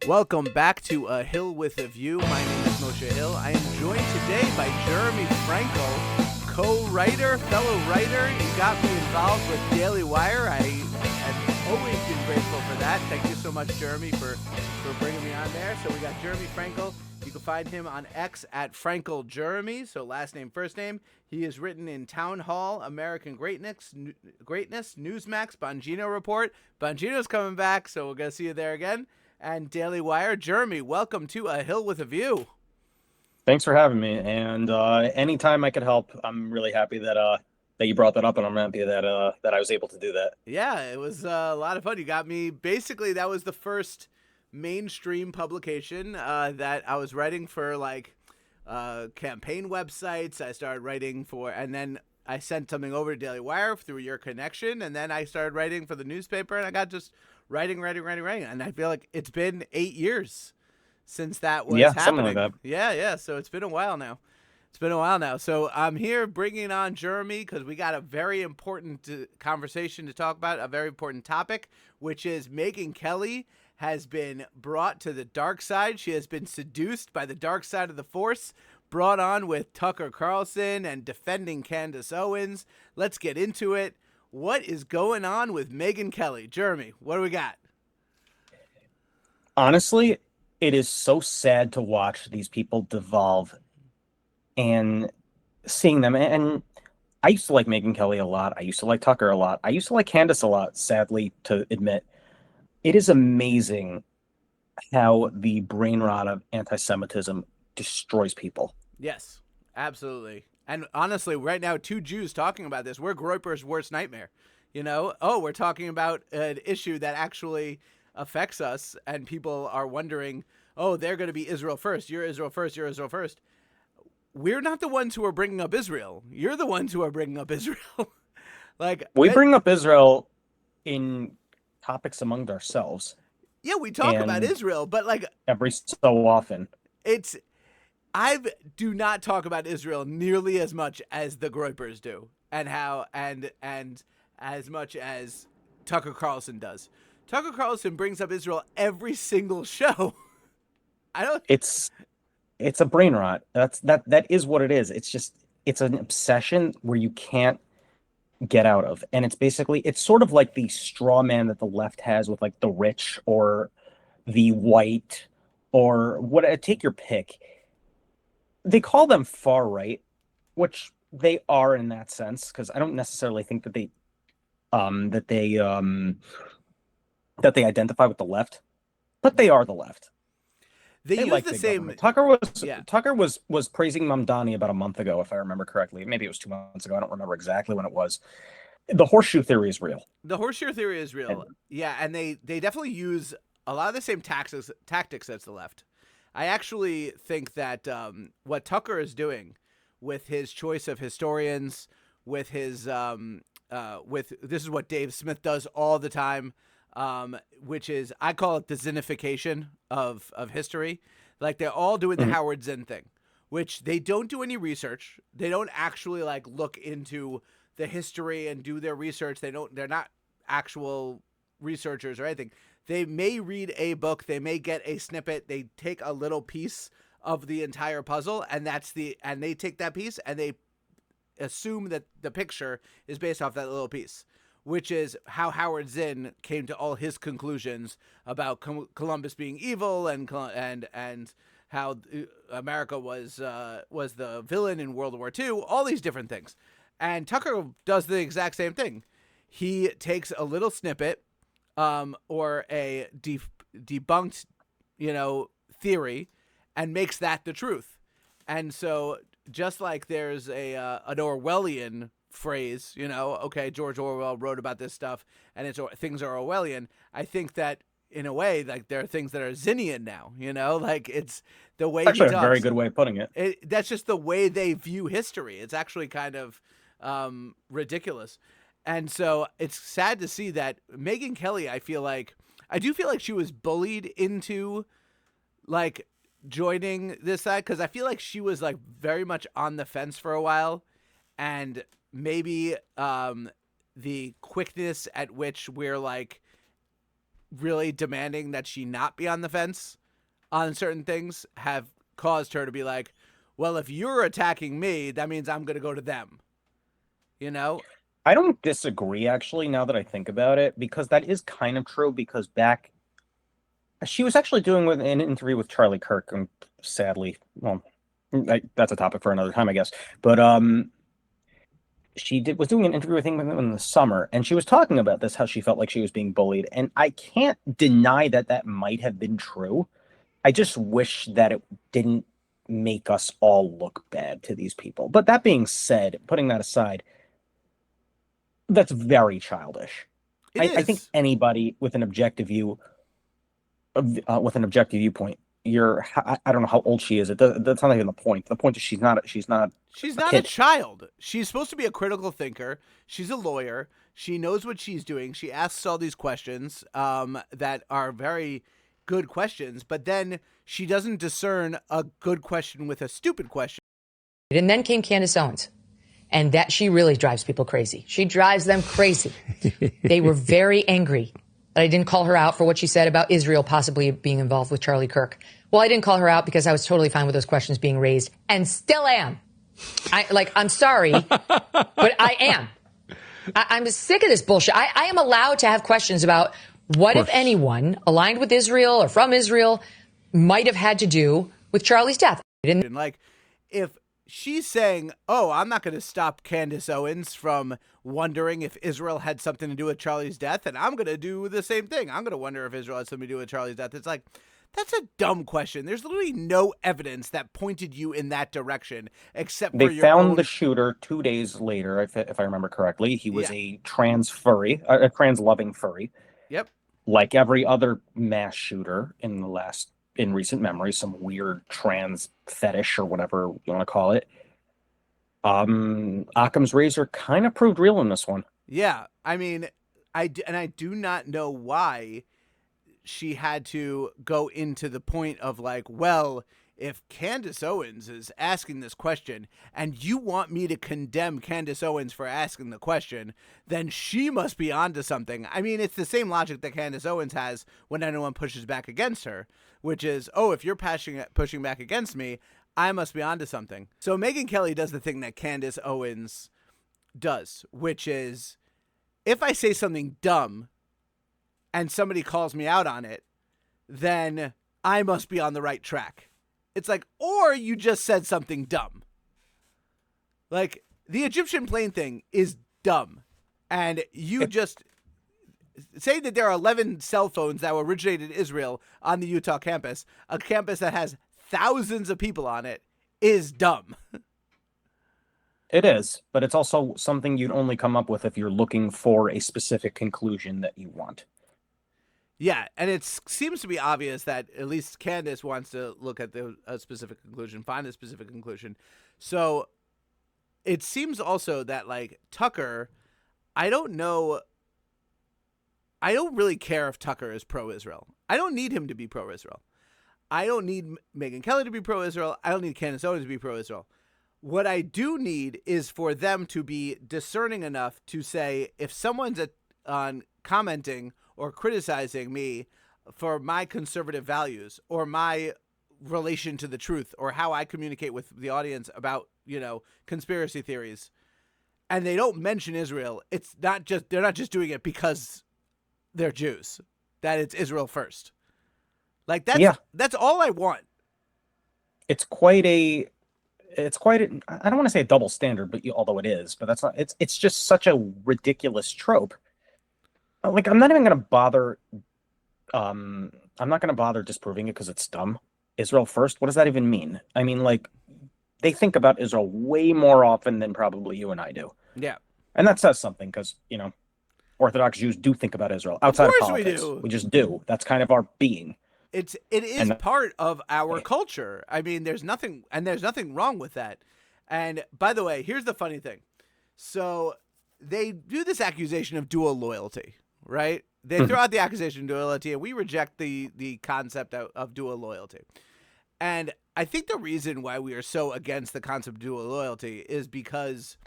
Welcome back to A Hill with a View. My name is Moshe Hill. I am joined today by Jeremy Frankel, co-writer, fellow writer. He got me involved with Daily Wire. I have always been grateful for that. Thank you so much, Jeremy, for bringing me on there. So we got Jeremy Frankel. You can find him on X at Frankel Jeremy, so last name, first name. He is written in Town Hall, American Greatness, Newsmax, Bongino Report. Bongino's coming back, so we're going to see you there again. And Daily Wire. Jeremy, welcome to A Hill with a View. Thanks for having me. And anytime I could help, I'm really happy that you brought that up, and I'm happy that I was able to do that. Yeah, it was a lot of fun. You got me. Basically, that was the first mainstream publication that I was writing for, like campaign websites. I started writing for, and then I sent something over to Daily Wire through your connection, and then I started writing for the newspaper, and I got just writing. And I feel like it's been 8 years since that was happening. Something like that. Yeah. So it's been a while now. So I'm here bringing on Jeremy because we got a very important conversation to talk about, a very important topic, which is Megyn Kelly has been brought to the dark side. She has been seduced by the dark side of the force, brought on with Tucker Carlson and defending Candace Owens. Let's get into it. What is going on with Megyn Kelly? Jeremy, what do we got? Honestly, it is so sad to watch these people devolve and seeing them. And I used to like Megyn Kelly a lot. I used to like Tucker a lot. I used to like Candace a lot, sadly, to admit. It is amazing how the brain rot of anti-Semitism destroys people. Yes, absolutely. And honestly, right now, two Jews talking about this, we're Groyper's worst nightmare. We're talking about an issue that actually affects us, and people are wondering, oh, they're going to be Israel first. You're Israel first. You're Israel first. We're not the ones who are bringing up Israel. You're the ones who are bringing up Israel. We bring up Israel in topics among ourselves. Yeah, we talk about Israel, but every so often. I do not talk about Israel nearly as much as the Groypers do, and as much as Tucker Carlson does. Tucker Carlson brings up Israel every single show. It's a brain rot. That is what it is. It's an obsession where you can't get out of, and it's sort of like the straw man that the left has with like the rich or the white or what. Take your pick. They call them far right, which they are in that sense, because I don't necessarily think that they identify with the left, but they are the left. They use like the same. Tucker was praising Mamdani about a month ago, if I remember correctly. Maybe it was 2 months ago. I don't remember exactly when it was. The horseshoe theory is real. And they definitely use a lot of the same tactics as the left. I actually think that what Tucker is doing with his choice of historians, with his this is what Dave Smith does all the time, which is, I call it the Zinification of history. Like, they're all doing the Howard Zinn thing, which they don't do any research. They don't actually look into the history and do their research. They're not actual researchers or anything. They may read a book, they may get a snippet, they take a little piece of the entire puzzle, and they take that piece and they assume that the picture is based off that little piece, which is how Howard Zinn came to all his conclusions about Columbus being evil and how America was the villain in World War II, all these different things. And Tucker does the exact same thing. He takes a little snippet or a debunked, theory, and makes that the truth. And so, just like there's an Orwellian phrase, okay, George Orwell wrote about this stuff, and things are Orwellian. I think that in a way, there are things that are Zinnian now. It's the way. Actually, a very good way of putting it. That's just the way they view history. It's actually kind of ridiculous. And so it's sad to see that Megyn Kelly, I do feel like she was bullied into joining this side, because I feel like she was very much on the fence for a while, and maybe the quickness at which we're really demanding that she not be on the fence on certain things have caused her to be like, well, if you're attacking me, that means I'm going to go to them. You know? I don't disagree, actually, now that I think about it, because that is kind of true. Because she was actually doing an interview with Charlie Kirk, and sadly, well, that's a topic for another time, I guess. But was doing an interview, I think, in the summer, and she was talking about this, how she felt like she was being bullied, and I can't deny that might have been true. I just wish that it didn't make us all look bad to these people. But that being said, putting that aside, that's very childish. I think anybody with an objective view, with an objective viewpoint, I don't know how old she is. That's not even the point. The point is she's not a child. She's supposed to be a critical thinker. She's a lawyer. She knows what she's doing. She asks all these questions that are very good questions, but then she doesn't discern a good question with a stupid question. And then came Candace Owens. And that she really drives people crazy. She drives them crazy. They were very angry that I didn't call her out for what she said about Israel possibly being involved with Charlie Kirk. Well, I didn't call her out because I was totally fine with those questions being raised and still am. I'm sorry, but I am. I'm sick of this bullshit. I am allowed to have questions about what, if anyone, aligned with Israel or from Israel might have had to do with Charlie's death. Like, if she's saying, oh, I'm not going to stop Candace Owens from wondering if Israel had something to do with Charlie's death, and I'm going to do the same thing. I'm going to wonder if Israel had something to do with Charlie's death. It's like, that's a dumb question. There's literally no evidence that pointed you in that direction, except for they found the shooter 2 days later, if I remember correctly. He was a trans furry, a trans-loving furry. Yep. Like every other mass shooter in recent memory, some weird trans fetish or whatever you want to call it. Occam's razor kind of proved real in this one. Yeah, I mean, I do not know why she had to go into the point of like, well, if Candace Owens is asking this question and you want me to condemn Candace Owens for asking the question, then she must be onto something. I mean, it's the same logic that Candace Owens has when anyone pushes back against her, which is, oh, if you're pushing back against me, I must be onto something. So Megyn Kelly does the thing that Candace Owens does, which is, if I say something dumb and somebody calls me out on it, then I must be on the right track. It's like, or you just said something dumb. Like, the Egyptian plane thing is dumb. And you just say that there are 11 cell phones that originated in Israel on the Utah campus, a campus that has thousands of people on it, is dumb. It is, but it's also something you'd only come up with if you're looking for a specific conclusion that you want. Yeah, and it seems to be obvious that at least Candace wants to look at a specific conclusion, find a specific conclusion. So it seems also that, like, Tucker, I don't really care if Tucker is pro-Israel. I don't need him to be pro-Israel. I don't need Megyn Kelly to be pro-Israel. I don't need Candace Owens to be pro-Israel. What I do need is for them to be discerning enough to say, if someone's on commenting or criticizing me for my conservative values or my relation to the truth or how I communicate with the audience about, conspiracy theories, and they don't mention Israel, they're not just doing it because they're Jews, that it's Israel first. Like, that's all I want. It's quite a, I don't want to say a double standard, but although it is, but that's not, it's just such a ridiculous trope. Like, I'm not even going to bother, I'm not going to bother disproving it because it's dumb. Israel first? What does that even mean? I mean, like, they think about Israel way more often than probably you and I do. Yeah. And that says something because, Orthodox Jews do think about Israel outside of politics. We do. We just do. That's kind of our being. It is part of our culture. I mean, there's nothing wrong with that. And by the way, here's the funny thing. So they do this accusation of dual loyalty, right? They throw out the accusation of dual loyalty, and we reject the concept of dual loyalty. And I think the reason why we are so against the concept of dual loyalty is because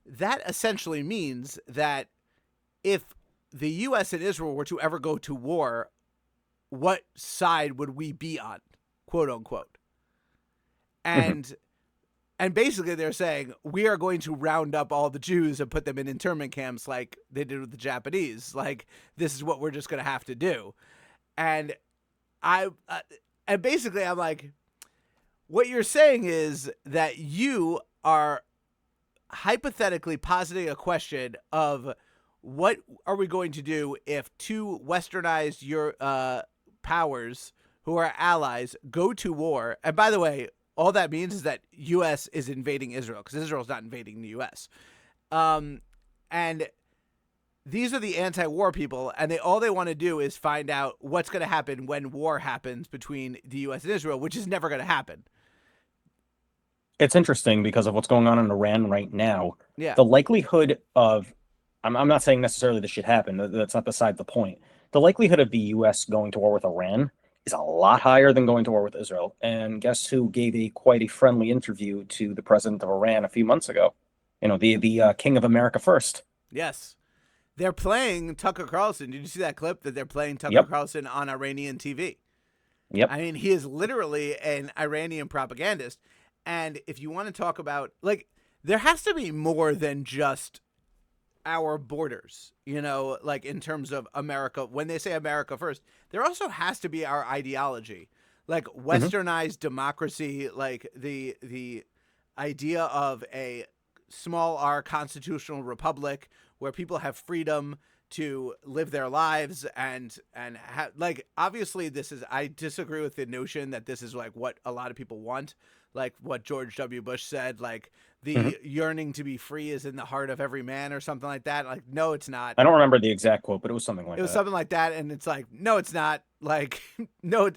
that essentially means that if the U.S. and Israel were to ever go to war, what side would we be on, quote unquote? And and basically they're saying we are going to round up all the Jews and put them in internment camps like they did with the Japanese. Like, this is what we're just going to have to do. And and basically I'm like, what you're saying is that you are hypothetically positing a question of what are we going to do if two westernized powers who are allies go to war. And by the way, all that means is that U.S. is invading Israel, because Israel's not invading the U.S. And these are the anti-war people, and all they want to do is find out what's going to happen when war happens between the U.S. and Israel, which is never going to happen. It's interesting because of what's going on in Iran right now. Yeah. The likelihood of, I'm not saying necessarily this should happen. That's not beside the point. The likelihood of the U.S. going to war with Iran is a lot higher than going to war with Israel. And guess who gave quite a friendly interview to the president of Iran a few months ago? You know, the King of America First. Yes. They're playing Tucker Carlson. Did you see that clip that they're playing Tucker Carlson on Iranian TV? Yep. I mean, he is literally an Iranian propagandist. And if you want to talk about, like, there has to be more than just our borders, you know, like in terms of America. When they say America first, there also has to be our ideology, like westernized democracy, like the idea of a small r constitutional republic where people have freedom to live their lives and like, obviously I disagree with the notion that this is like what a lot of people want, like what George W. Bush said, like the yearning to be free is in the heart of every man or something like that. Like, no, it's not. I don't remember the exact quote, but it was something like that. It was something like that. And it's like, no, it's not. Like, no,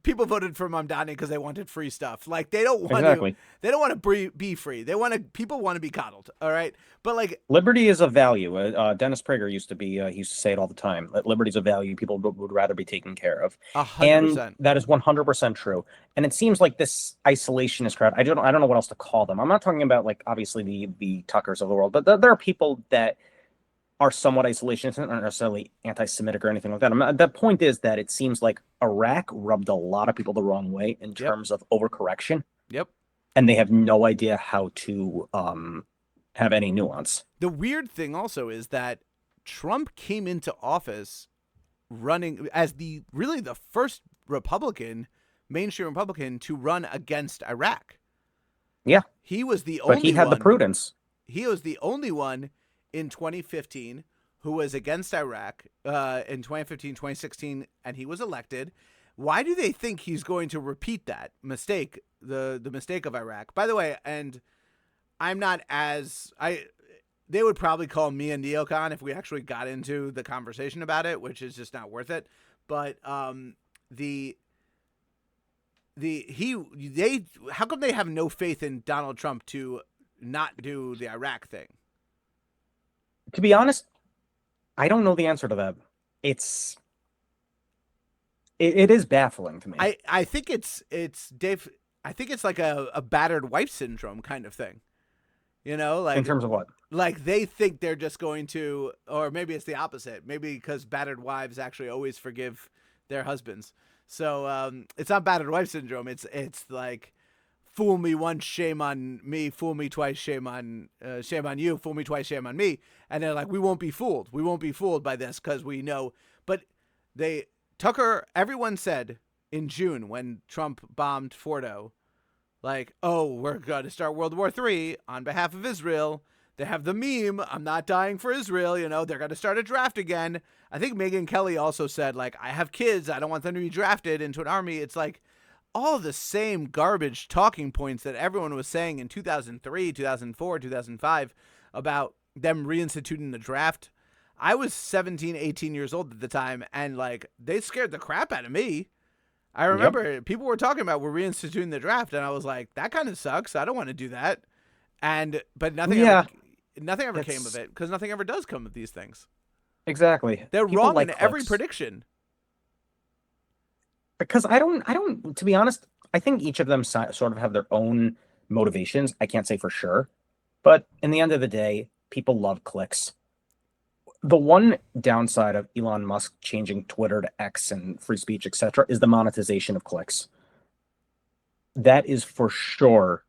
people voted for Mamdani because they wanted free stuff. Like, they don't want to, they don't want to be free. People want to be coddled. All right. But like, liberty is a value. Dennis Prager used to say it all the time, that liberty is a value people would rather be taken care of. 100%. And that is 100% true. And it seems like this isolationist crowd, I don't know what else to call them. I'm not talking about, like, obviously the Tuckers of the world, but there are people that are somewhat isolationist, not necessarily anti-Semitic or anything like that. The point is that it seems like Iraq rubbed a lot of people the wrong way in terms of overcorrection. Yep. And they have no idea how to have any nuance. The weird thing also is that Trump came into office running as the first mainstream Republican to run against Iraq. Yeah. He was the only one. But he had the prudence. He was the only one in 2015 who was against Iraq in 2015, 2016, and he was elected. Why do they think he's going to repeat that mistake, the mistake of Iraq? By the way, and I'm not they would probably call me a neocon if we actually got into the conversation about it, which is just not worth it. But how come they have no faith in Donald Trump to not do the Iraq thing? To be honest, I don't know the answer to that. It is baffling to me. I think it's Dave. I think it's like a battered wife syndrome kind of thing. You know, like, in terms of what? Like, they think they're just going to, or maybe it's the opposite. Maybe because battered wives actually always forgive their husbands. So it's not battered wife syndrome. It's like, fool me once, shame on me. Fool me twice, shame on you. Fool me twice, shame on me. And they're like, we won't be fooled. We won't be fooled by this because we know. But everyone said in June when Trump bombed Fordo, like, oh, we're going to start World War III on behalf of Israel. They have the meme, I'm not dying for Israel. You know, they're going to start a draft again. I think Megyn Kelly also said, like, I have kids. I don't want them to be drafted into an army. It's like all the same garbage talking points that everyone was saying in 2003, 2004, 2005 about them reinstituting the draft. I was 17, 18 years old at the time, and, like, they scared the crap out of me. I remember people were talking about we're reinstituting the draft, and I was like, that kind of sucks. I don't want to do that. But nothing ever came of it, because nothing ever does come of these things. Exactly. They're wrong in every prediction. Because I don't, to be honest, I think each of them sort of have their own motivations. I can't say for sure. But in the end of the day, people love clicks. The one downside of Elon Musk changing Twitter to X and free speech, etc., is the monetization of clicks. That is for sure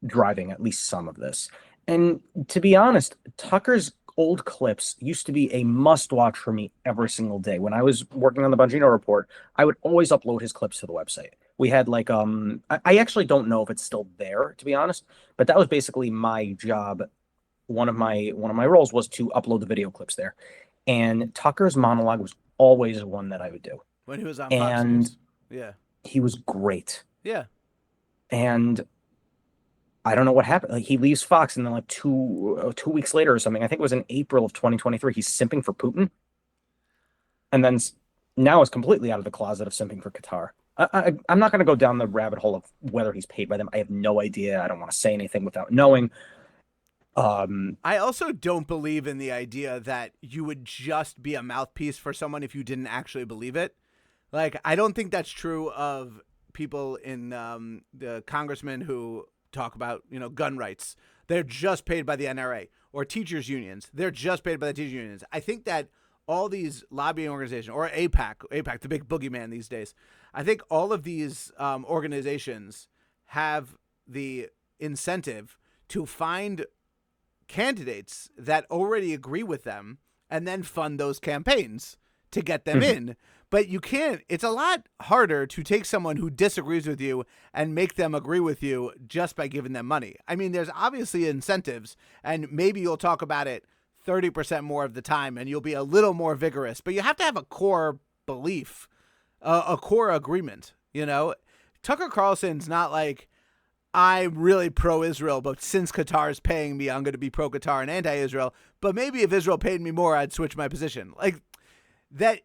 driving at least some of this. And to be honest, Tucker's old clips used to be a must-watch for me every single day. When I was working on the Bongino Report, I would always upload his clips to the website. We had like I actually don't know if it's still there, to be honest, but that was basically my job. One of my roles was to upload the video clips there. And Tucker's monologue was always one that I would do. When he was on Fox News. Yeah. He was great. Yeah. And I don't know what happened. Like, he leaves Fox, and then like two weeks later or something, I think it was in April of 2023, he's simping for Putin. And then now is completely out of the closet of simping for Qatar. I'm not going to go down the rabbit hole of whether he's paid by them. I have no idea. I don't want to say anything without knowing. I also don't believe in the idea that you would just be a mouthpiece for someone if you didn't actually believe it. Like, I don't think that's true of people in the congressmen who talk about, gun rights. They're just paid by the NRA, or teachers unions. They're just paid by the teachers unions. I think that all these lobbying organizations, or AIPAC, the big boogeyman these days, I think all of these organizations have the incentive to find candidates that already agree with them and then fund those campaigns to get them in. But you can't, it's a lot harder to take someone who disagrees with you and make them agree with you just by giving them money. I mean, there's obviously incentives, and maybe you'll talk about it 30% more of the time and you'll be a little more vigorous, but you have to have a core belief, a core agreement. Tucker Carlson's not like, I'm really pro-Israel, but since Qatar is paying me, I'm going to be pro-Qatar and anti-Israel. But maybe if Israel paid me more, I'd switch my position. Like, that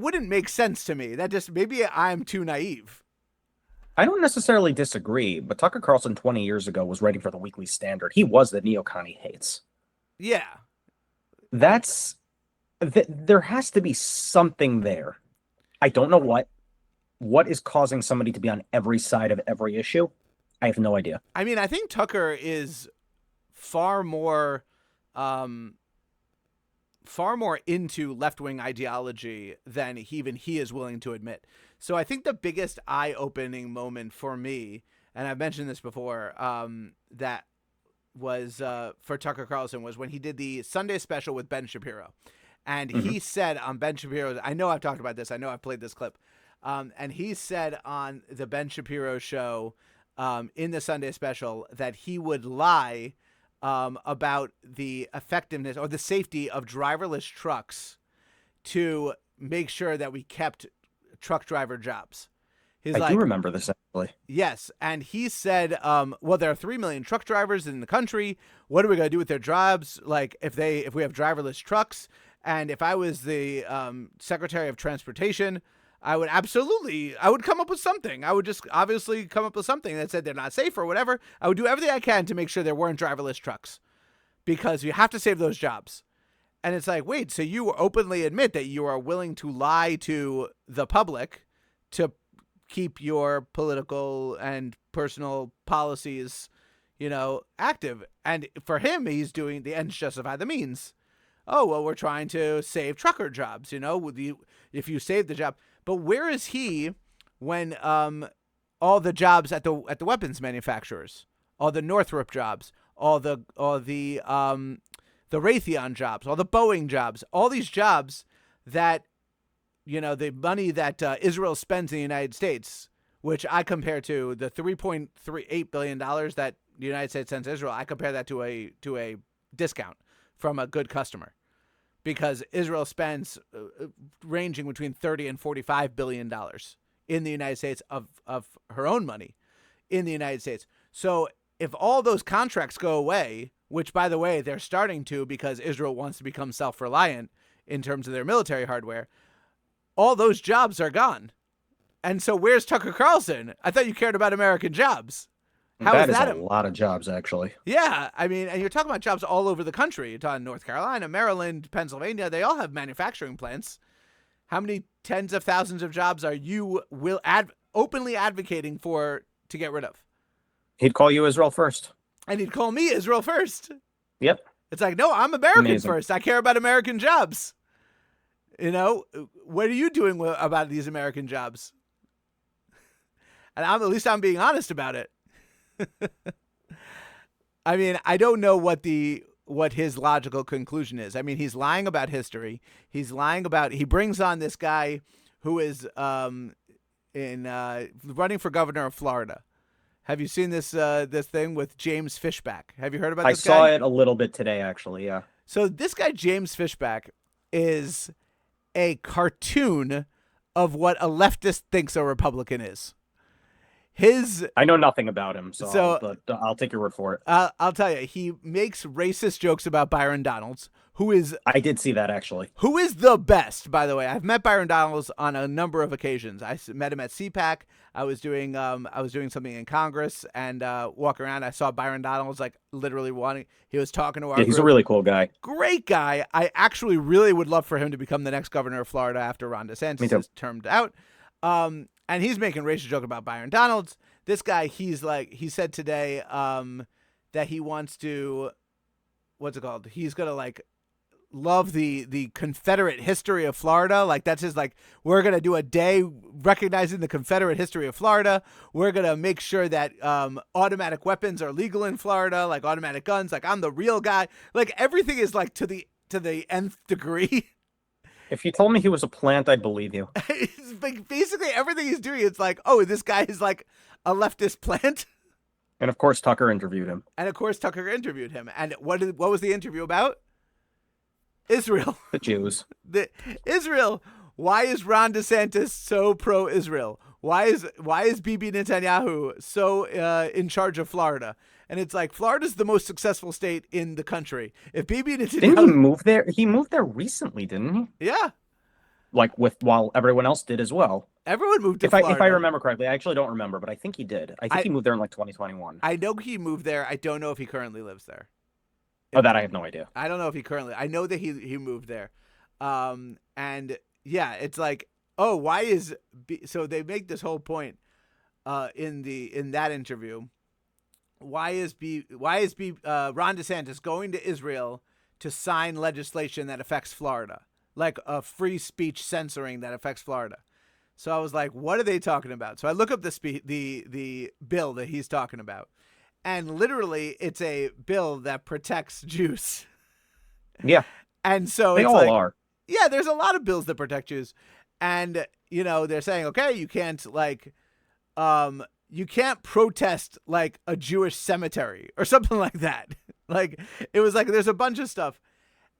wouldn't make sense to me. That just, maybe I'm too naive. I don't necessarily disagree, but Tucker Carlson 20 years ago was writing for the Weekly Standard. He was the neocon he hates. Yeah. There has to be something there. I don't know what is causing somebody to be on every side of every issue. I have no idea. I mean, I think Tucker is far more into left-wing ideology than he is willing to admit. So I think the biggest eye-opening moment for me, and I've mentioned this before, that was for Tucker Carlson, was when he did the Sunday special with Ben Shapiro. And he said on Ben Shapiro's, I know I've talked about this, I know I've played this clip, and he said on the Ben Shapiro show, in the Sunday special, that he would lie about the effectiveness or the safety of driverless trucks to make sure that we kept truck driver jobs. I do remember this, actually. Yes, and he said, well, there are 3 million truck drivers in the country. What are we going to do with their jobs? Like, if we have driverless trucks, and if I was the Secretary of Transportation, I would come up with something. I would just obviously come up with something that said they're not safe or whatever. I would do everything I can to make sure there weren't driverless trucks, because you have to save those jobs. And it's like, wait, so you openly admit that you are willing to lie to the public to keep your political and personal policies, active. And for him, he's doing the ends justify the means. Oh, well, we're trying to save trucker jobs, if you save the job. But where is he when all the jobs at the weapons manufacturers, all the Northrop jobs, all the Raytheon jobs, all the Boeing jobs, all these jobs that, the money that Israel spends in the United States, which I compare to the $3.38 billion that the United States sends Israel, I compare that to a discount from a good customer. Because Israel spends ranging between $30 and $45 billion in the United States of her own money in the United States. So if all those contracts go away, which, by the way, they're starting to because Israel wants to become self-reliant in terms of their military hardware, all those jobs are gone. And so where's Tucker Carlson? I thought you cared about American jobs. That is a lot of jobs, actually. Yeah, I mean, and you're talking about jobs all over the country. You're talking North Carolina, Maryland, Pennsylvania. They all have manufacturing plants. How many tens of thousands of jobs are you openly advocating to get rid of? He'd call you Israel first. And he'd call me Israel first. Yep. It's like, no, I'm American Amazing. first. I care about American jobs. You know, what are you doing about these American jobs? And at least I'm being honest about it. I mean, I don't know what his logical conclusion is. I mean, he's lying about history. He brings on this guy who is running for governor of Florida. Have you seen this thing with James Fishback? Have you heard about this guy? I saw it a little bit today, actually, yeah. So this guy, James Fishback, is a cartoon of what a leftist thinks a Republican is. I know nothing about him, but I'll take your word for it. I'll tell you, he makes racist jokes about Byron Donalds, I did see that, actually. Who is the best, by the way. I've met Byron Donalds on a number of occasions. I met him at CPAC. I was doing something in Congress, and walking around, I saw Byron Donalds, like, literally he was talking to our he's group. a really cool guy. Great guy. I actually really would love for him to become the next governor of Florida after Ron DeSantis is termed out. And he's making racist joke about Byron Donalds. This guy, he said today that he wants to, what's it called? He's going to, like, love the Confederate history of Florida. Like, that's his, like, we're going to do a day recognizing the Confederate history of Florida. We're going to make sure that automatic weapons are legal in Florida, like automatic guns. Like, I'm the real guy. Like, everything is, like, to the nth degree. If you told me he was a plant, I'd believe you. Basically, everything he's doing, it's like, oh, this guy is like a leftist plant. And of course, Tucker interviewed him. And what was the interview about? Israel. The Jews. Israel. Why is Ron DeSantis so pro-Israel? Why is Bibi Netanyahu so in charge of Florida? And it's like, Florida's the most successful state in the country. If Bibi Netanyahu... Didn't he move there? He moved there recently, didn't he? Yeah. Like, while everyone else did as well. Everyone moved to Florida. If I remember correctly. I actually don't remember, but I think he did. I think he moved there in, like, 2021. I know he moved there. I don't know if he currently lives there. That I have no idea. I don't know if he currently... I know that he moved there. And, yeah, it's like, oh, why is... So they make this whole point in that interview. Why is Ron DeSantis going to Israel to sign legislation that affects Florida, like a free speech censoring that affects Florida? So I was like, what are they talking about? So I look up the bill that he's talking about, and literally it's a bill that protects Jews. Yeah, and so they it's all like, are. Yeah, there's a lot of bills that protect Jews, and they're saying, okay, you can't you can't protest like a Jewish cemetery or something like that. Like, it was like, there's a bunch of stuff.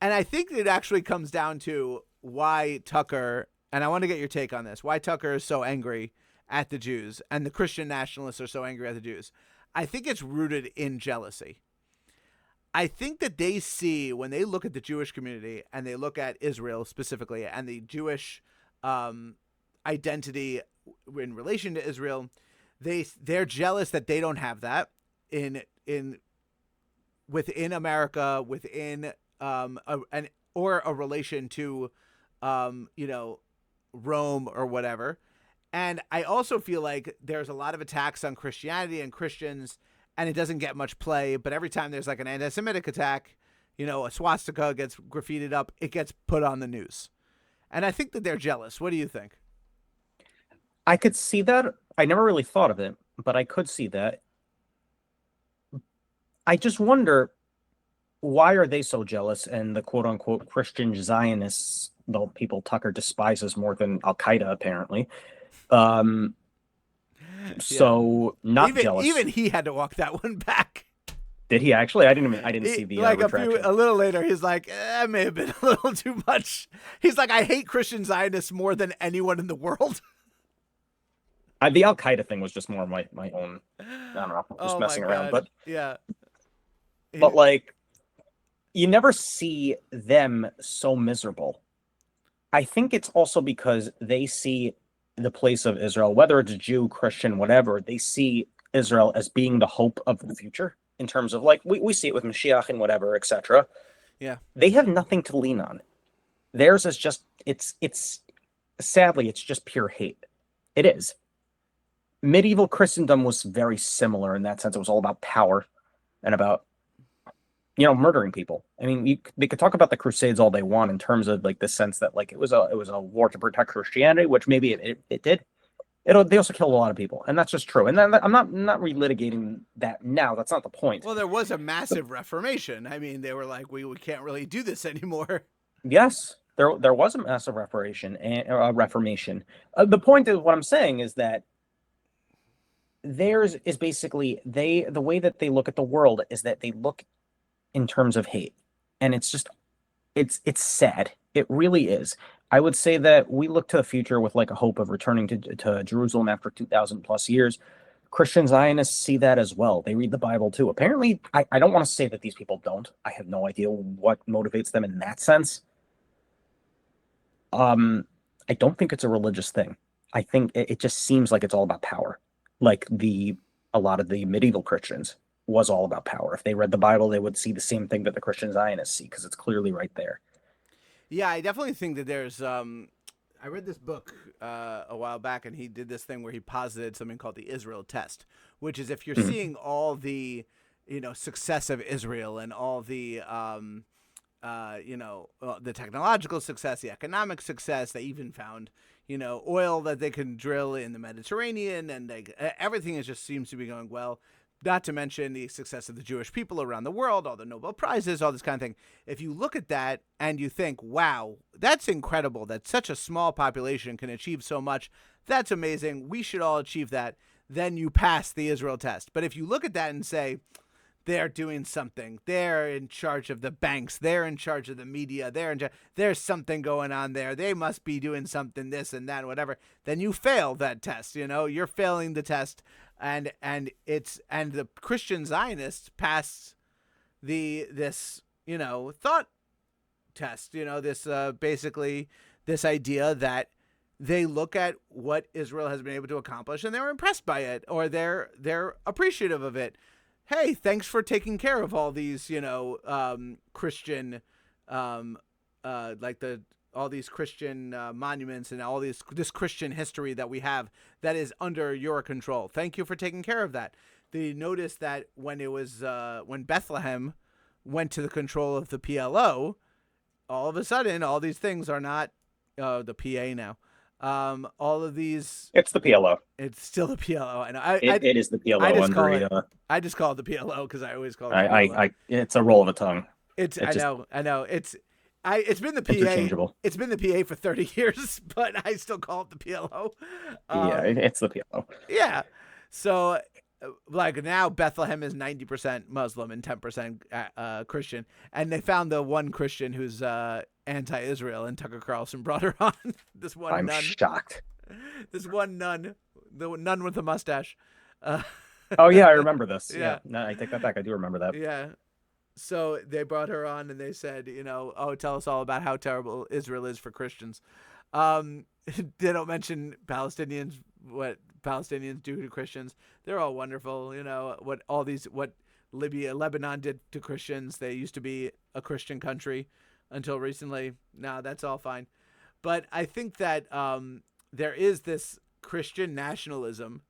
And I think it actually comes down to why Tucker, and I want to get your take on this, why Tucker is so angry at the Jews and the Christian nationalists are so angry at the Jews. I think it's rooted in jealousy. I think that they see, when they look at the Jewish community and they look at Israel specifically and the Jewish identity in relation to Israel, they're jealous that they don't have that within America, within a relation to Rome or whatever. And I also feel like there's a lot of attacks on Christianity and Christians, and it doesn't get much play. But every time there's like an anti-Semitic attack, a swastika gets graffitied up, it gets put on the news. And I think that they're jealous. What do you think? I could see that. I never really thought of it, but I could see that. I just wonder, why are they so jealous? And the quote-unquote Christian Zionists, the people Tucker despises more than Al-Qaeda, apparently. So not jealous. Even he had to walk that one back. Did he actually? I didn't see the like retraction. a little later, he's like, that may have been a little too much. He's like, I hate Christian Zionists more than anyone in the world. The Al Qaeda thing was just more my own. I don't know, just messing around. But yeah, but like, you never see them so miserable. I think it's also because they see the place of Israel, whether it's Jew, Christian, whatever. They see Israel as being the hope of the future, in terms of, like, we see it with Mashiach and whatever, etc. Yeah, they have nothing to lean on. Theirs is just it's sadly it's just pure hate. It is. Medieval Christendom was very similar in that sense. It was all about power and about murdering people. I mean, they could talk about the Crusades all they want in terms of like the sense that like it was a war to protect Christianity, which maybe it did. They also killed a lot of people, and that's just true. And then I'm not relitigating that now. That's not the point. Well, there was a massive reformation. I mean, they were like, we can't really do this anymore. Yes, there was a massive reformation. The point is, what I'm saying is that theirs is basically the way that they look at the world is that they look in terms of hate, and it's just it's sad. It really is. I would say that we look to the future with like a hope of returning to Jerusalem after 2,000 plus years. Christian Zionists see that as well. They read the Bible too. Apparently, I don't want to say that these people don't. I have no idea what motivates them in that sense. I don't think it's a religious thing. I think it just seems like it's all about power. Like a lot of the medieval Christians was all about power. If they read the Bible, they would see the same thing that the Christian Zionists see because it's clearly right there. Yeah, I definitely think that there's. I read this book a while back, and he did this thing where he posited something called the Israel test, which is if you're seeing all the, success of Israel and all the, the technological success, the economic success, they even found, oil that they can drill in the Mediterranean, and everything just seems to be going well. Not to mention the success of the Jewish people around the world, all the Nobel Prizes, all this kind of thing. If you look at that and you think, wow, that's incredible that such a small population can achieve so much. That's amazing. We should all achieve that. Then you pass the Israel test. But if you look at that and say, they're doing something, they're in charge of the banks, they're in charge of the media, there's something going on there, they must be doing something, this and that, whatever, then you fail that test. You're failing the test. And the Christian Zionists pass this thought test, this basically this idea that they look at what Israel has been able to accomplish and they're impressed by it, or they're appreciative of it. Hey, thanks for taking care of all these Christian all these Christian monuments and all this Christian history that we have that is under your control. Thank you for taking care of that. They noticed that when it was when Bethlehem went to the control of the PLO, all of a sudden all these things are not the PA now. All of these. It's the PLO. It's still the PLO. And it is the PLO. I just call it the PLO because I always call it the PLO. It's a roll of the tongue. I know. It's been the PA. Interchangeable. It's been the PA for 30 years, but I still call it the PLO. It's the PLO. Yeah. So, like now, Bethlehem is 90% Muslim and 10% Christian, and they found the one Christian who's anti-Israel, and Tucker Carlson brought her on. This one I'm nun. shocked. This one nun, the nun with the mustache. Oh yeah, I remember this. Yeah. No, I take that back. I do remember that. Yeah. So they brought her on and they said, tell us all about how terrible Israel is for Christians. They don't mention Palestinians, what Palestinians do to Christians. They're all wonderful. What Lebanon did to Christians. They used to be a Christian country until recently. Now that's all fine. But I think that there is this Christian nationalism,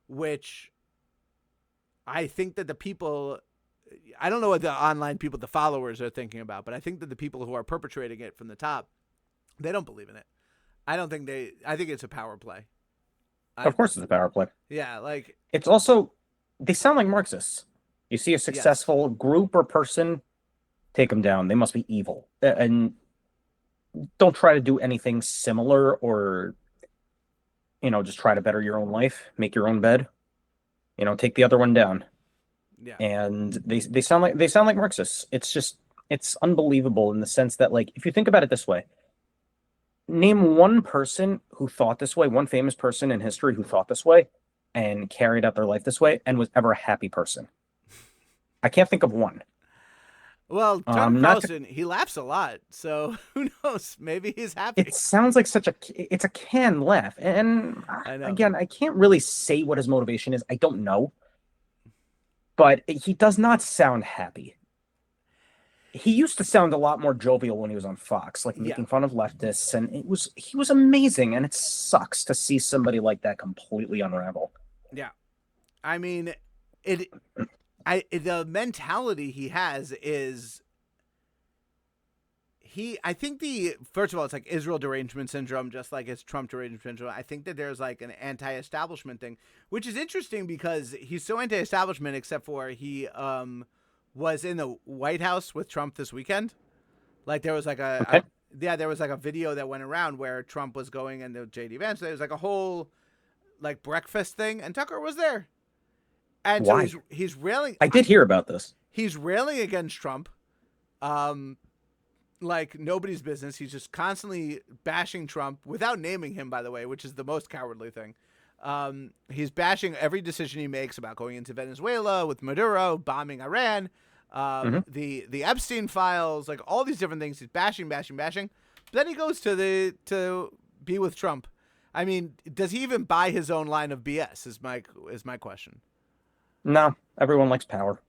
which I think that the people... I don't know what the online people, the followers, are thinking about, but I think that the people who are perpetrating it from the top, they don't believe in it. I think it's a power play. Of course it's a power play. Yeah, it's also, they sound like Marxists. You see a successful group or person, take them down. They must be evil. And don't try to do anything similar or, just try to better your own life, make your own bed, take the other one down. Yeah. And they sound like Marxists. It's unbelievable in the sense that, like, if you think about it this way, name one person who thought this way, one famous person in history who thought this way and carried out their life this way and was ever a happy person. I can't think of one. Well, Tucker Carlson, he laughs a lot, so who knows? Maybe he's happy. It sounds like it's a canned laugh. And again, I can't really say what his motivation is. I don't know. But he does not sound happy. He used to sound a lot more jovial when he was on Fox, like making fun of leftists, and he was amazing. And it sucks to see somebody like that completely unravel. Yeah, I mean, the mentality he has is I think first of all, it's like Israel derangement syndrome, just like it's Trump derangement syndrome. I think that there's like an anti-establishment thing, which is interesting because he's so anti-establishment, except for he was in the White House with Trump this weekend. Like there was like there was like a video that went around where Trump was going and the JD Vance. There was like a whole like breakfast thing, and Tucker was there. And why? So he's railing. I did hear about this. He's railing against Trump. Like nobody's business. He's just constantly bashing Trump without naming him, by the way, which is the most cowardly thing. He's bashing every decision he makes about going into Venezuela with Maduro, bombing Iran, the Epstein files, like all these different things. He's bashing. But then he goes to be with Trump. I mean, does he even buy his own line of BS? Is my question. No, everyone likes power,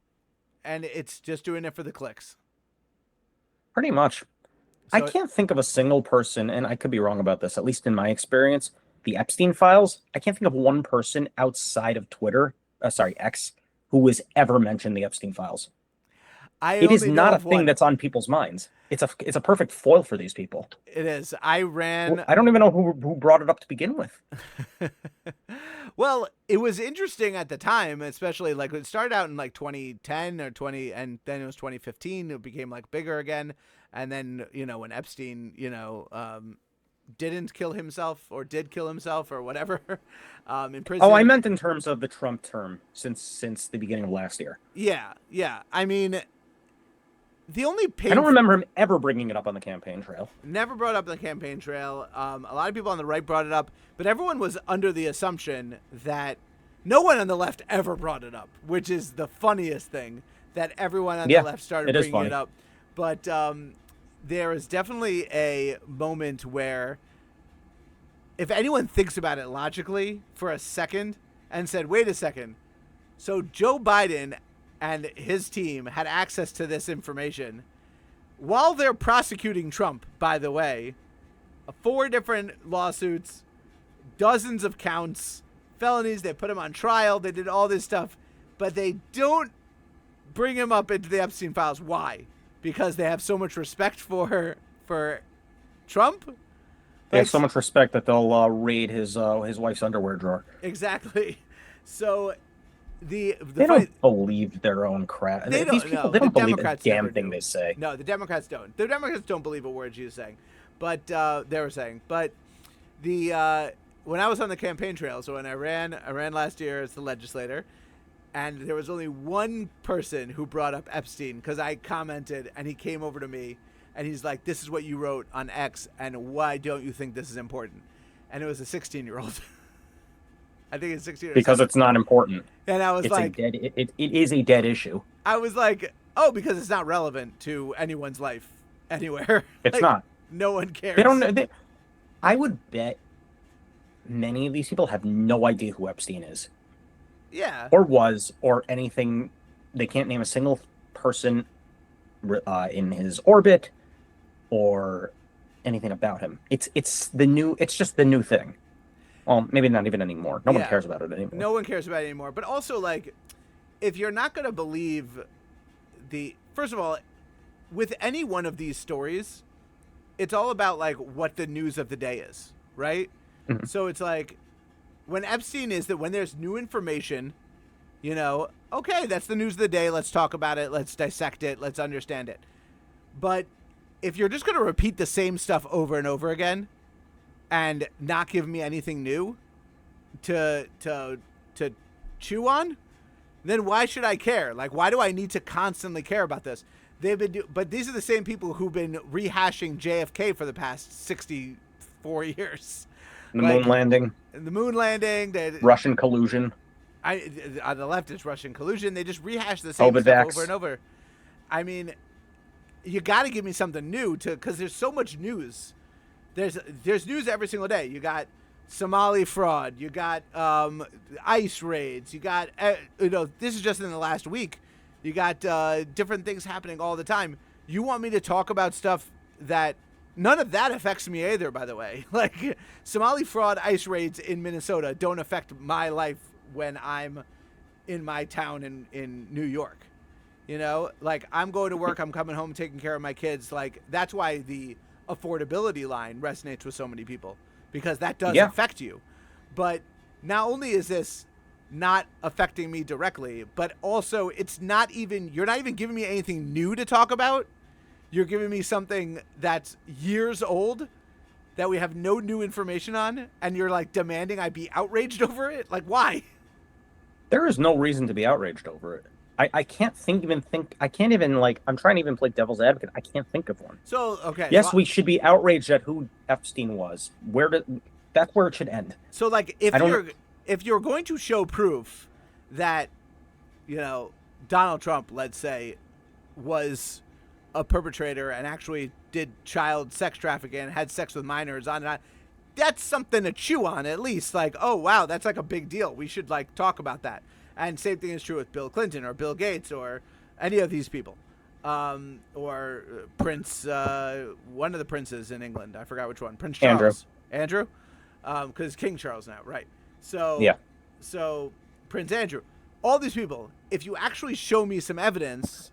and it's just doing it for the clicks. Pretty much. I can't think of a single person, and I could be wrong about this, at least in my experience, the Epstein files, I can't think of one person outside of X, who has ever mentioned the Epstein files. It is not a thing that's on people's minds. It's a perfect foil for these people. It is. I don't even know who brought it up to begin with. Well, it was interesting at the time, especially like it started out in like 2010 or 20, and then it was 2015. It became like bigger again, and then when Epstein didn't kill himself or did kill himself or whatever in prison. Oh, I meant in terms of the Trump term since the beginning of last year. Yeah. I mean, the only I don't remember him ever bringing it up on the campaign trail. Never brought up on the campaign trail. A lot of people on the right brought it up, but everyone was under the assumption that no one on the left ever brought it up, which is the funniest thing, that everyone on the left started bringing it up. But there is definitely a moment where if anyone thinks about it logically for a second and said, wait a second, so Joe Biden and his team had access to this information while they're prosecuting Trump, by the way, 4 different lawsuits, dozens of counts, felonies. They put him on trial. They did all this stuff, but they don't bring him up into the Epstein files. Why? Because they have so much respect for Trump. They have so much respect that they'll raid his wife's underwear drawer. Exactly. So they don't believe their own crap. These people, they don't believe a damn thing they say. No, the Democrats don't. The Democrats don't believe a word she's saying. But they were saying. But when I was on the campaign trail, so when I ran last year as the legislator, and there was only one person who brought up Epstein because I commented, and he came over to me, and he's like, "This is what you wrote on X, and why don't you think this is important?" And it was a 16-year-old. I think it's 16 or because 17. It's not important. And I was it is a dead issue. I was like, oh, because it's not relevant to anyone's life anywhere. It's not. No one cares. They don't. I would bet many of these people have no idea who Epstein is. Yeah. Or was, or anything. They can't name a single person in his orbit or anything about him. It's just the new thing. Well, maybe not even anymore. No one cares about it anymore. No one cares about it anymore. But also, like, if you're not going to believe first of all, with any one of these stories, it's all about, like, what the news of the day is, right? Mm-hmm. So it's like, when Epstein is that when there's new information, okay, that's the news of the day. Let's talk about it. Let's dissect it. Let's understand it. But if you're just going to repeat the same stuff over and over again, and not give me anything new to chew on, then why should I care? Like, why do I need to constantly care about this? But these are the same people who've been rehashing JFK for the past 64 years. The moon landing. The moon landing. Russian collusion. On the left, it's Russian collusion. They just rehash the same stuff over and over. I mean, you got to give me something new because there's so much news. There's news every single day. You got Somali fraud. You got ICE raids. You got this is just in the last week. You got different things happening all the time. You want me to talk about stuff that none of that affects me either, by the way. Like Somali fraud, ICE raids in Minnesota don't affect my life when I'm in my town in New York. You know, like I'm going to work, I'm coming home, taking care of my kids. Like that's why the affordability line resonates with so many people, because that does affect you. But not only is this not affecting me directly, but also you're not even giving me anything new to talk about. You're giving me something that's years old that we have no new information on, and you're like demanding I be outraged over it. Like, why? There is no reason to be outraged over it. I can't I can't even, like, I'm trying to even play devil's advocate. I can't think of one. So, okay. Yes, we should be outraged at who Epstein was. That's where it should end. So, like, if you're going to show proof that, you know, Donald Trump, let's say, was a perpetrator and actually did child sex trafficking and had sex with minors on and on, that's something to chew on at least. Like, oh, wow, that's like a big deal. We should, like, talk about that. And same thing is true with Bill Clinton or Bill Gates or any of these people. Or Prince, one of the princes in England. I forgot which one. Prince Charles. Andrew? Because King Charles now, right. So, yeah. So Prince Andrew. All these people, if you actually show me some evidence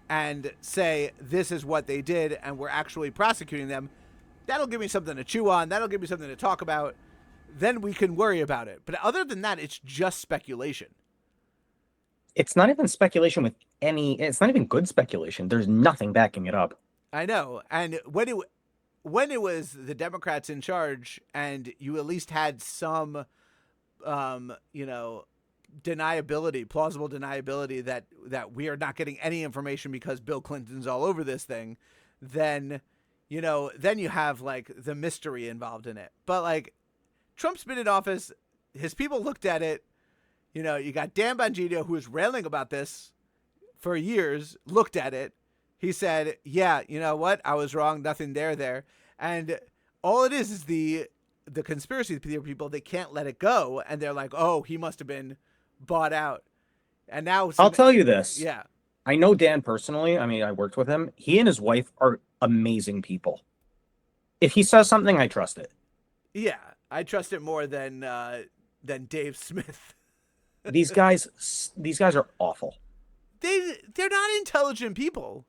and say this is what they did and we're actually prosecuting them, that'll give me something to chew on. That'll give me something to talk about. Then we can worry about it. But other than that, it's just speculation. It's not even speculation it's not even good speculation. There's nothing backing it up. I know. And when it was the Democrats in charge and you at least had some, you know, plausible deniability that we are not getting any information because Bill Clinton's all over this thing, then you have like the mystery involved in it. But like Trump's been in office, his people looked at it. You know, you got Dan Bongino, who was railing about this for years, looked at it. He said, yeah, you know what? I was wrong. Nothing there. And all it is the conspiracy theory people, they can't let it go. And they're like, oh, he must have been bought out. And now I'll tell you this. Yeah. I know Dan personally. I mean, I worked with him. He and his wife are amazing people. If he says something, I trust it. Yeah. I trust it more than Dave Smith. These guys are awful. They're not intelligent people.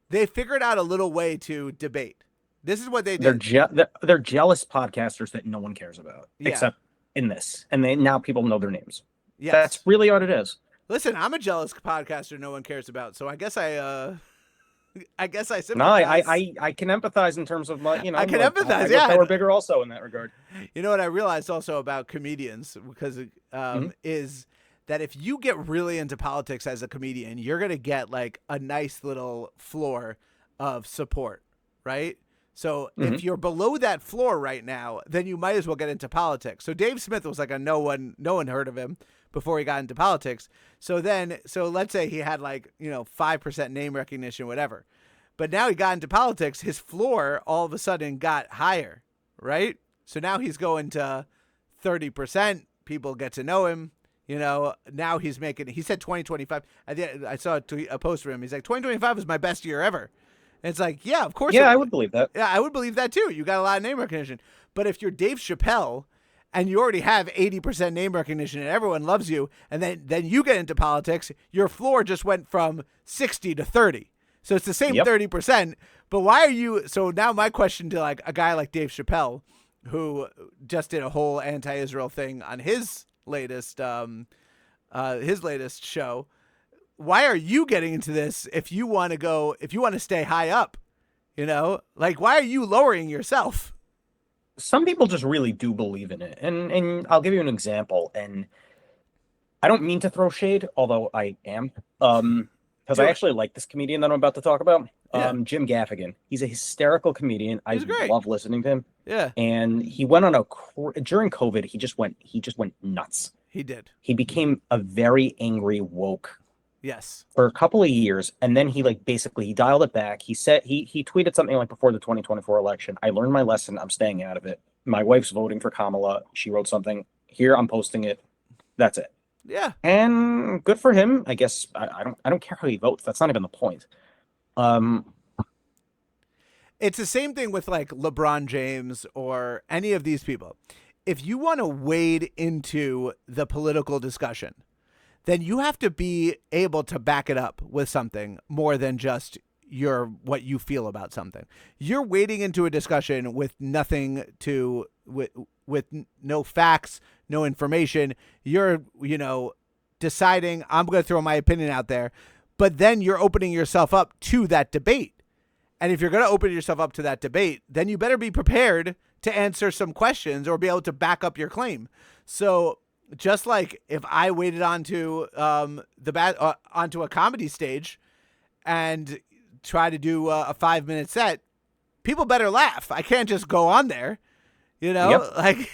They figured out a little way to debate. This is what they did. They're jealous podcasters that no one cares about, except in this. And now people know their names. Yes. That's really what it is. Listen, I'm a jealous podcaster no one cares about, so I guess I sympathize. No, I can empathize in terms of my, I can empathize. I we're bigger also in that regard. You know what I realized also about comedians, because is that if you get really into politics as a comedian, you're gonna get like a nice little floor of support, right? So if you're below that floor right now, then you might as well get into politics. So Dave Smith was like no one heard of him before he got into politics. So let's say he had 5% name recognition, whatever. But now he got into politics, his floor all of a sudden got higher, right? So now he's going to 30%. People get to know him. Now he said 2025. I saw a post from him. He's like, 2025 was my best year ever. And it's like, yeah, of course. Yeah, I would believe that. Yeah, I would believe that too. You got a lot of name recognition. But if you're Dave Chappelle and you already have 80% name recognition and everyone loves you, and then you get into politics, your floor just went from 60 to 30. So it's the same 30%. But why are you? So now my question to like a guy like Dave Chappelle, who just did a whole anti-Israel thing on his latest show. Why are you getting into this if you want to stay high up? Why are you lowering yourself? Some people just really do believe in it. And I'll give you an example. And I don't mean to throw shade, although I am. Because I actually like this comedian that I'm about to talk about. Jim Gaffigan. He's a hysterical comedian. I love listening to him. Yeah. And he went on during COVID, he just went nuts. He did. He became a very angry woke. Yes. For a couple of years, and then he he dialed it back. He said he tweeted something like before the 2024 election, I learned my lesson, I'm staying out of it. My wife's voting for Kamala. She wrote something. Here, I'm posting it. That's it. Yeah. And good for him. I guess I don't care how he votes. That's not even the point. It's the same thing with like LeBron James or any of these people. If you want to wade into the political discussion, then you have to be able to back it up with something more than just what you feel about something. You're wading into a discussion with nothing with no facts, no information. You're, deciding I'm going to throw my opinion out there, but then you're opening yourself up to that debate. And if you're going to open yourself up to that debate, then you better be prepared to answer some questions or be able to back up your claim. So just like if I waded onto onto a comedy stage and try to do a 5-minute set, people better laugh. I can't just go on there, Yep. like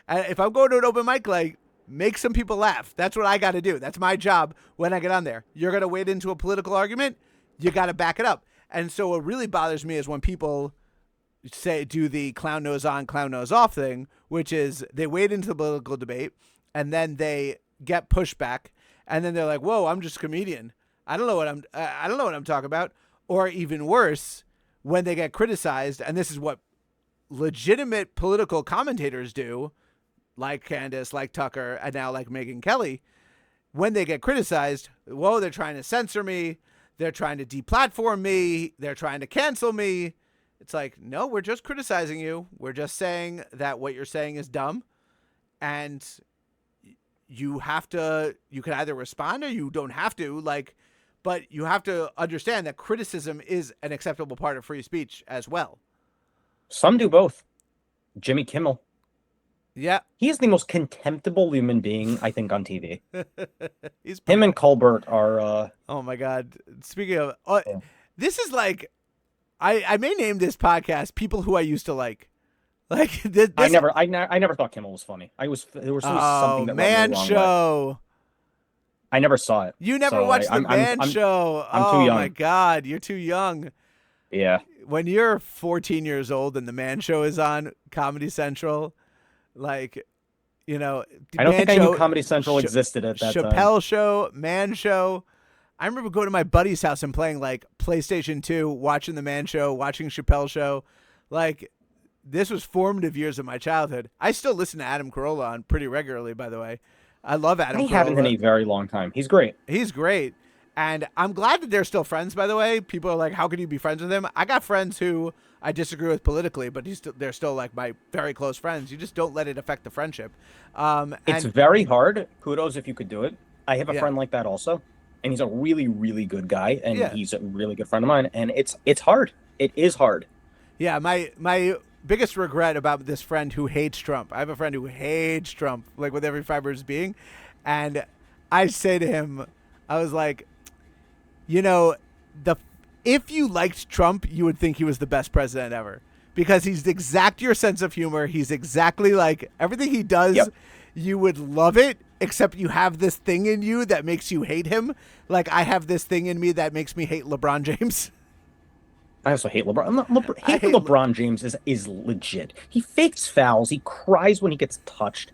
if I'm going to an open mic, like, make some people laugh. That's what I got to do. That's my job when I get on there. You're going to wade into a political argument, you got to back it up. And so what really bothers me is when people do the clown nose on, clown nose off thing, which is they wade into the political debate and then they get pushback and then they're like, "Whoa, I'm just a comedian. I don't know what I'm talking about." Or even worse, when they get criticized, and this is what legitimate political commentators do, like Candace, like Tucker, and now like Megyn Kelly, when they get criticized, whoa, they're trying to censor me. They're trying to deplatform me. They're trying to cancel me. It's like, no, we're just criticizing you. We're just saying that what you're saying is dumb. And you can either respond or you don't have to, but you have to understand that criticism is an acceptable part of free speech as well. Some do both. Jimmy Kimmel. Yeah. He is the most contemptible human being, I think, on TV. Him and Colbert are... Oh, my God. Speaking of... This is like... I may name this podcast People Who I Used to Like. Like this... I never thought Kimmel was funny. There was something that Man went wrong Show. with. I never saw it. You never watched the Man Show. I'm too young. Oh, my God. You're too young. Yeah. When you're 14 years old and the Man Show is on Comedy Central... I don't think I knew Comedy Central existed at that time. Chappelle Show, Man Show. I remember going to my buddy's house and playing like PlayStation 2, watching the Man Show, watching Chappelle Show. Like, this was formative years of my childhood. I still listen to Adam Carolla on pretty regularly, by the way. I love Adam Carolla. I haven't in a very long time. He's great. He's great. And I'm glad that they're still friends, by the way. People are like, how can you be friends with him? I got friends who I disagree with politically, but they're still like my very close friends. You just don't let it affect the friendship. It's very hard. Kudos if you could do it. I have a friend like that also, and he's a really, really good guy, and he's a really good friend of mine, and it's hard. It is hard. Yeah, my biggest regret about this friend who hates Trump. I have a friend who hates Trump, like with every fiber of his being, and I say to him, I was like, if you liked Trump, you would think he was the best president ever because he's exact your sense of humor. He's exactly like everything he does. Yep. You would love it, except you have this thing in you that makes you hate him. Like I have this thing in me that makes me hate LeBron James. I also hate LeBron. LeBron James is legit. He fakes fouls. He cries when he gets touched.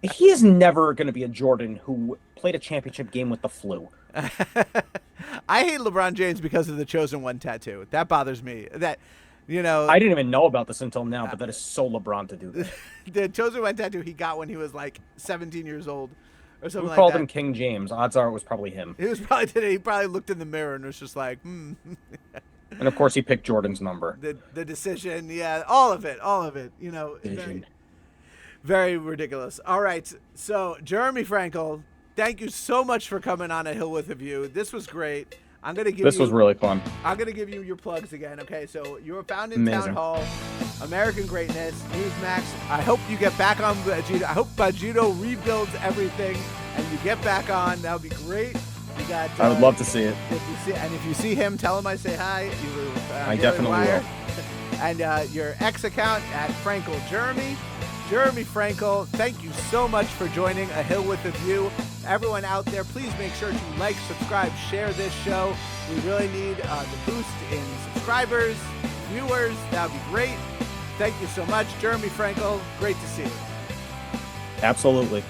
He is never going to be a Jordan who played a championship game with the flu. I hate LeBron James because of the Chosen One tattoo. That bothers me. I didn't even know about this until now, but that is so LeBron to do that. The Chosen One tattoo he got when he was like 17 years old or something like that. Who called him King James? Odds are it was probably him. He probably looked in the mirror and was just like, And of course he picked Jordan's number. The decision, all of it. Very, very ridiculous. All right, so Jeremy Frankel, thank you so much for coming on A Hill with a View. This was great. This was really fun. I'm going to give you your plugs again, okay? So you were found in Town Hall, American Greatness, Newsmax. I hope you get back on Bajito. I hope Bajito rebuilds everything and you get back on. That would be great. You got. I would love to see it. If you see him, tell him I say hi. I definitely will. And your X account at Frankel Jeremy. Jeremy Frankel, thank you so much for joining A Hill with a View. Everyone out there, please make sure to like, subscribe, share this show. We really need the boost in subscribers, viewers. That would be great. Thank you so much. Jeremy Frankel, great to see you. Absolutely.